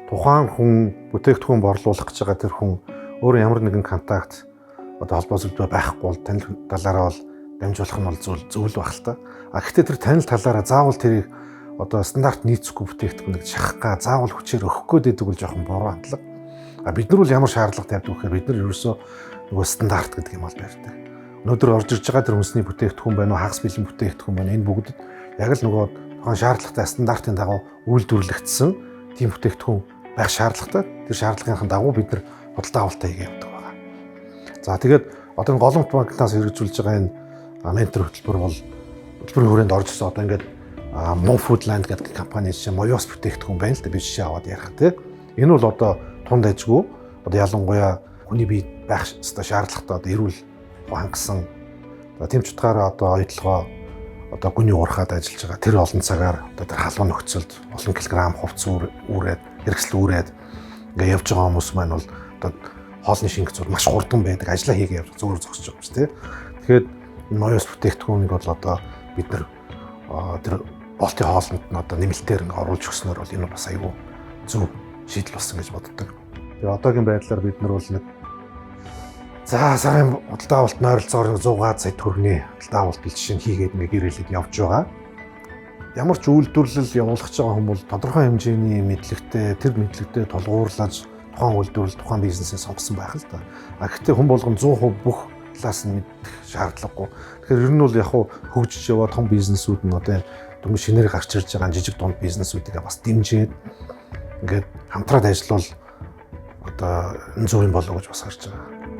тухайн хүн бүтээгдэхүүн борлуулах гэж байгаа тэр хүн өөрөө ямар нэгэн контакт одоо холбоо зөвлөлтөө байхгүй бол танил талаараа бол дамжуулах нь бол зөв байх л та. Гэхдээ тэр танил талаараа заавал тэрийг одоо стандарт нийцэхгүй бүтээгдэхүүнийг шахахгаа заавал хүчээр өгөхгүй гэдэг бол жоохон буруу хандлага. Бид нар бол ямар шаардлага тавьдаг вэ гэхээр бид нар ерөөсөө нөгөө стандарт гэдэг юм бол барьдаг. Өнөөдөр орж ирж байгаа тэр хүнсний бүтээгдэхүүн байна уу, хагас бэлэн бүтээгдэхүүн байна. Энэ бүгд яг л нөгөө тухайн шаардлагатай стандартын дагуу үйлдвэрлэгдсэн тийм бүтээгдэхүүн байх шаардлагатай. Тэр шаардлагын дагуу бид нар худалдаа авалтаа хийгээд явдаг байгаа. За тэгээд одоо энэ голомт банкнаас хэрэгжүүлж байгаа энэ ментор хөтөлбөр бол хөтөлбөрийн хүрээнд орж ирсэн одоо ингээд Mofoodland гэдэг компани жишээ моёос бүтээгдэхүүн байна л да би жишээ аваад ярих тийм. Энэ бол одоо тунд ажгүй одоо ялангуяа хүний бие байх ёстой шаардлагатай одоо эрүүл хангасан тийм ч утгаараа одоо оюутлогоо одоо гүний уурхаад ажиллаж байгаа тэр олон цагаар одоо тэр халуун нөхцөлд олон килограмм хувцс үүрээд хэрэгсэл үүрээд ингээд явж байгаа хүмүүс маань бол одоо хоолны шингэцүүд маш хурдан байдаг ажиллаа хийгээ явж зүгээр зогсож байгаа юм шүү дээ. Тэгэхээр энэ моёос бүтээгдэхүүнийг бол одоо бид нар тэр болтын хоолнд нь одоо нэмэлтээр ингээд оруулж өгснөөр бол энэ бас аюу зөв шийдэл болсон гэж боддог. Тэгээ одоогийн байдлаар бид нар бол нэг сарын худалдаа авалт нойролцоогоор 100 сая төгрөгийн худалдаа авалт жишээ нь хийгээд ингээд гэрээлээд явж байгаа. Ямар ч үйлдвэрлэл явуулах гэж байгаа хүн бол тодорхой хэмжээний мэдлэгтэй тэр мэдлэгтэй тулгуурлаж тухайн үйлдвэрлэл тухайн бизнесээ сонгосон байх л та. Гэхдээ хүн болгон 100% бүх талаас нь мэдэх шаардлагагүй. Тэгэхээр ер нь бол яг хөгжиж яваа том бизнесүүд нь одоо дөнгөж шинээр гарч ирж байгаа жижиг дунд бизнесүүдийг бас дэмжиж ингээд хамтраад ажиллавал одоо энэ зөв юм болов уу гэж бас харж байгаа.